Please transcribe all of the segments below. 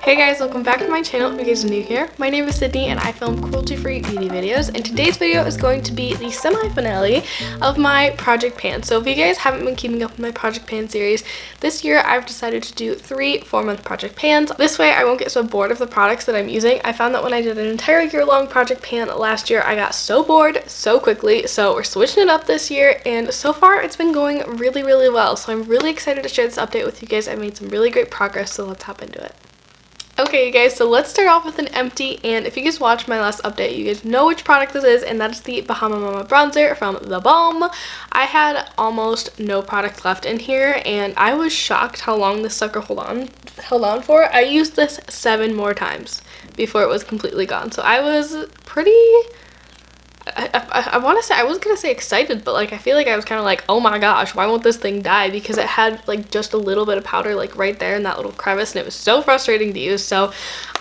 Hey guys, welcome back to my channel if you guys are new here. My name is Sydney and I film cruelty-free beauty videos, and today's video is going to be the semi-finale of my project pan. So if you guys haven't been keeping up with my project pan series, this year I've decided to do 3 4-month project pans. This way I won't get so bored of the products that I'm using. I found that when I did an entire year-long project pan last year, I got so bored so quickly, so we're switching it up this year, and so far it's been going really well. So I'm really excited to share this update with you guys. I've made some really great progress, so let's hop into it. Okay, you guys, so let's start off with an empty, and if you guys watched my last update, you guys know which product this is, and that is the Bahama Mama bronzer from The Balm. I had almost no product left in here, and I was shocked how long this sucker held on for. I used this 7 more times before it was completely gone, so I was pretty... I want to say, I wasn't going to say excited, but like I feel like I was kind of like, oh my gosh, why won't this thing die? Because it had like just a little bit of powder like right there in that little crevice, and it was so frustrating to use. So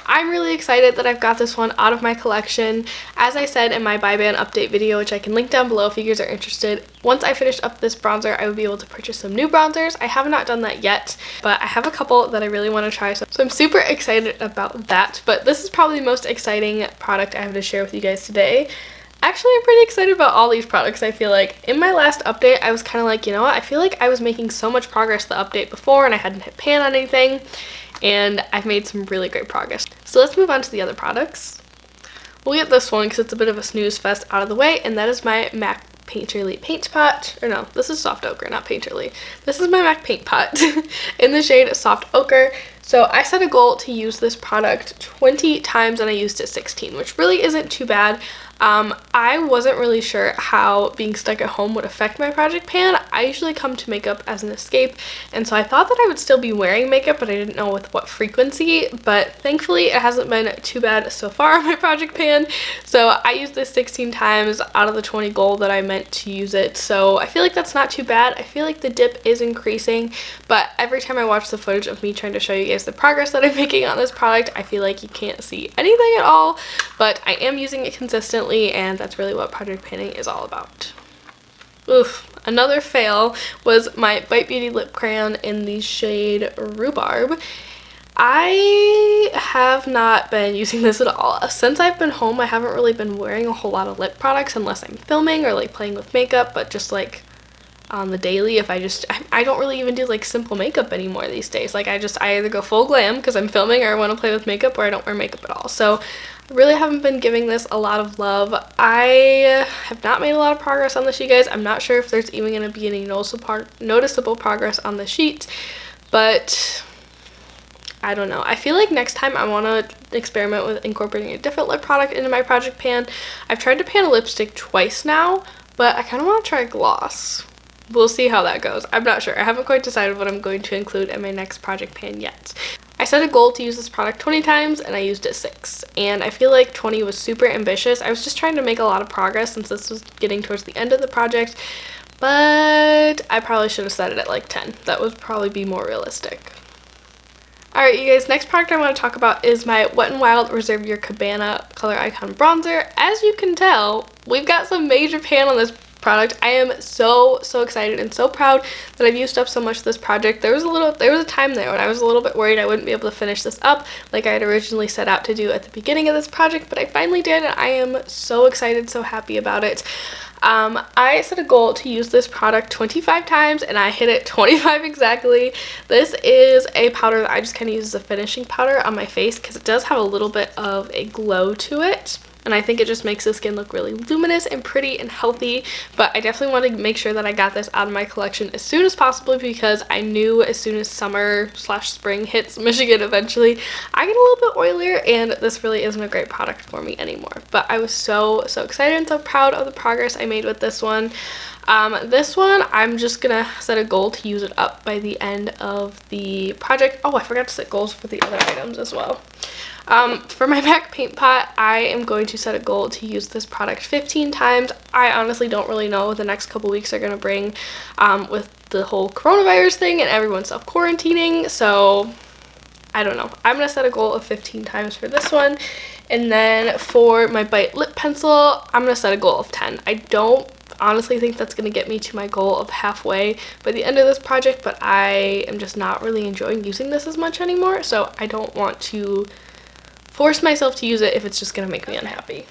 I'm really excited that I've got this one out of my collection. As I said in my buy ban update video, which I can link down below if you guys are interested, once I finished up this bronzer, I would be able to purchase some new bronzers. I have not done that yet, but I have a couple that I really want to try, so I'm super excited about that. But this is probably the most exciting product I have to share with you guys today. Actually, I'm pretty excited about all these products. I feel like in my last update, I was kind of like, you know what, I feel like I was making so much progress the update before and I hadn't hit pan on anything, and I've made some really great progress. So let's move on to the other products. We'll get this one because it's a bit of a snooze fest out of the way, and that is my MAC Painterly paint pot. Or no, this is soft ochre, not Painterly. This is my MAC paint pot in the shade soft ochre. So I set a goal to use this product 20 times and I used it 16, which really isn't too bad. I wasn't really sure how being stuck at home would affect my project pan. I usually come to makeup as an escape, and so I thought that I would still be wearing makeup, but I didn't know with what frequency. But thankfully it hasn't been too bad so far on my project pan. So I used this 16 times out of the 20 goal that I meant to use it. So I feel like that's not too bad. I feel like the dip is increasing, but every time I watch the footage of me trying to show you guys the progress that I'm making on this product, I feel like you can't see anything at all, but I am using it consistently, and that's really what project panning is all about. Oof, another fail was my Bite Beauty lip crayon in the shade Rhubarb. I have not been using this at all. Since I've been home, I haven't really been wearing a whole lot of lip products unless I'm filming or like playing with makeup, but just like on the daily, if I don't really even do like simple makeup anymore these days. Like I either go full glam because I'm filming or I want to play with makeup, or I don't wear makeup at all. So I really haven't been giving this a lot of love. I have not made a lot of progress on this, you guys. I'm not sure if there's even going to be any noticeable progress on the sheet, but I don't know. I feel like next time I want to experiment with incorporating a different lip product into my project pan. I've tried to pan a lipstick twice now, but I kind of want to try gloss. We'll see how that goes. I'm not sure. I haven't quite decided what I'm going to include in my next project pan yet. I set a goal to use this product 20 times and I used it 6, and I feel like 20 was super ambitious. I was just trying to make a lot of progress since this was getting towards the end of the project, but I probably should have set it at like 10. That would probably be more realistic. Alright, you guys, next product I want to talk about is my Wet n Wild Reserve Your Cabana Color Icon Bronzer. As you can tell, we've got some major pan on this product. I am so excited and so proud that I've used up so much of this project. There was a time there when I was a little bit worried I wouldn't be able to finish this up like I had originally set out to do at the beginning of this project, but I finally did, and I am so excited, so happy about it. I set a goal to use this product 25 times and I hit it 25 exactly. This is a powder that I just kind of use as a finishing powder on my face because it does have a little bit of a glow to it. And I think it just makes the skin look really luminous and pretty and healthy. But I definitely want to make sure that I got this out of my collection as soon as possible, because I knew as soon as summer/spring hits Michigan eventually, I get a little bit oilier and this really isn't a great product for me anymore. But I was so excited and so proud of the progress I made with this one. This one, I'm just gonna set a goal to use it up by the end of the project. Oh, I forgot to set goals for the other items as well. For my MAC paint pot, I am going to set a goal to use this product 15 times. I honestly don't really know what the next couple weeks are going to bring with the whole coronavirus thing and everyone self-quarantining, so I don't know. I'm going to set a goal of 15 times for this one. And then for my Bite lip pencil, I'm going to set a goal of 10. honestly think that's going to get me to my goal of halfway by the end of this project, but I am just not really enjoying using this as much anymore, so I don't want to force myself to use it if it's just going to make me unhappy.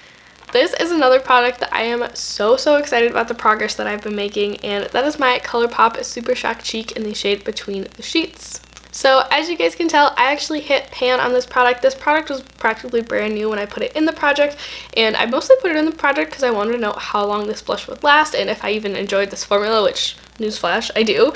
This is another product that I am so excited about the progress that I've been making, and that is my Colourpop Super Shock Cheek in the shade Between the Sheets. So as you guys can tell, I actually hit pan on this product. This product was practically brand new when I put it in the project, and I mostly put it in the project because I wanted to know how long this blush would last and if I even enjoyed this formula, which, newsflash, I do.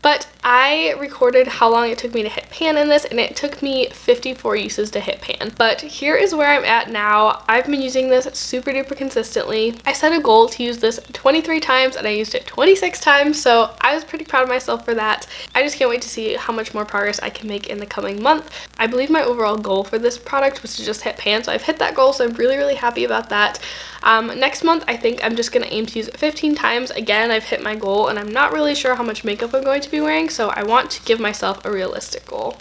But I recorded how long it took me to hit pan in this, and it took me 54 uses to hit pan. But here is where I'm at now. I've been using this super duper consistently. I set a goal to use this 23 times and I used it 26 times, so I was pretty proud of myself for that. I just can't wait to see how much more progress I can make in the coming month. I believe my overall goal for this product was to just hit pan, so I've hit that goal, so I'm really happy about that. Next month, I think I'm just going to aim to use it 15 times. Again, I've hit my goal, and I'm not really sure how much makeup I'm going to be wearing, so I want to give myself a realistic goal.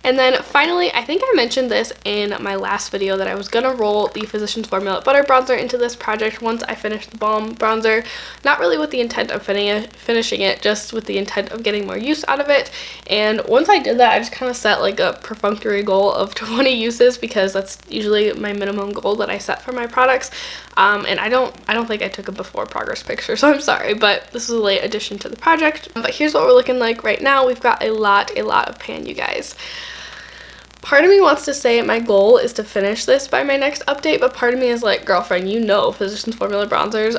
And then finally, I think I mentioned this in my last video that I was going to roll the Physicians Formula Butter Bronzer into this project once I finished the Balm Bronzer. Not really with the intent of finishing it, just with the intent of getting more use out of it. And once I did that, I just kind of set like a perfunctory goal of 20 uses because that's usually my minimum goal that I set for my products. And I don't think I took a before progress picture, so I'm sorry, but this is a late addition to the project. But here's what we're looking like right now. We've got a lot of pan, you guys. Part of me wants to say my goal is to finish this by my next update, but part of me is like, girlfriend, you know Physicians Formula bronzers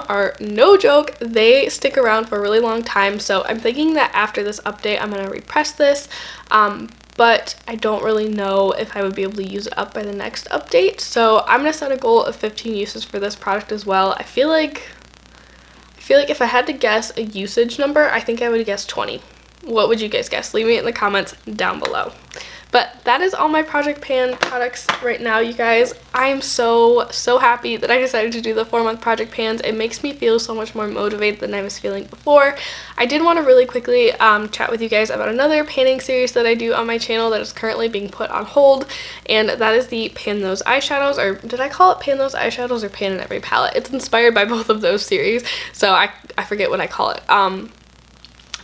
are no joke. They stick around for a really long time, so I'm thinking that after this update, I'm going to repress this, but I don't really know if I would be able to use it up by the next update, so I'm going to set a goal of 15 uses for this product as well. I feel like if I had to guess a usage number, I think I would guess 20. What would you guys guess? Leave me in the comments down below. But that is all my Project Pan products right now, you guys. I am so happy that I decided to do the 4-month Project Pans. It makes me feel so much more motivated than I was feeling before. I did want to really quickly chat with you guys about another panning series that I do on my channel that is currently being put on hold, and that is the Pan Those Eyeshadows, or did I call it Pan Those Eyeshadows or Pan in Every Palette? It's inspired by both of those series, so I forget what I call it.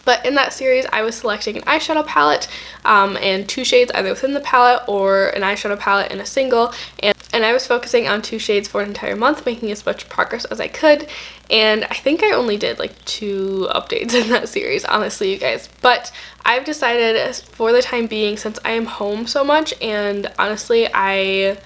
But in that series, I was selecting an eyeshadow palette and 2 shades either within the palette or an eyeshadow palette in a single. And I was focusing on 2 shades for an entire month, making as much progress as I could. And I think I only did like 2 updates in that series, honestly, you guys. But I've decided for the time being, since I am home so much, and honestly, I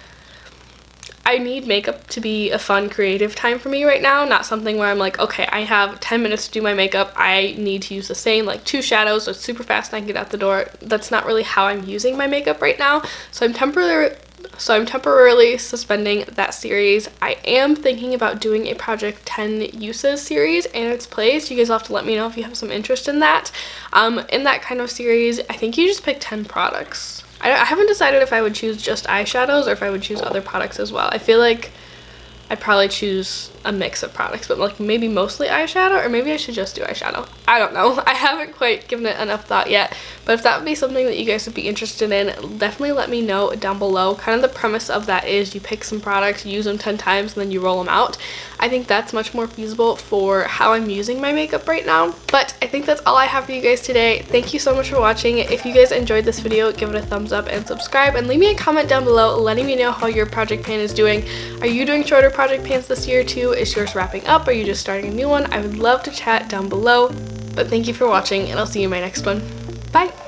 need makeup to be a fun, creative time for me right now, not something where I'm like, okay, I have 10 minutes to do my makeup, I need to use the same, like 2 shadows, so it's super fast and I can get out the door. That's not really how I'm using my makeup right now, so I'm temporarily suspending that series. I am thinking about doing a Project 10 Uses series in its place. You guys will have to let me know if you have some interest in that. In that kind of series, I think you just pick 10 products. I haven't decided if I would choose just eyeshadows or if I would choose other products as well. I feel like I'd probably choose a mix of products, but like maybe mostly eyeshadow, or maybe I should just do eyeshadow. I don't know. I haven't quite given it enough thought yet, but if that would be something that you guys would be interested in, definitely let me know down below. Kind of the premise of that is you pick some products, use them 10 times, and then you roll them out. I think that's much more feasible for how I'm using my makeup right now. But I think that's all I have for you guys today. Thank you so much for watching. If you guys enjoyed this video, give it a thumbs up and subscribe, and leave me a comment down below letting me know how your project pan is doing. Are you doing shorter project pans this year too? Is yours wrapping up? Are you just starting a new one? I would love to chat down below. But thank you for watching, and I'll see you in my next one. Bye!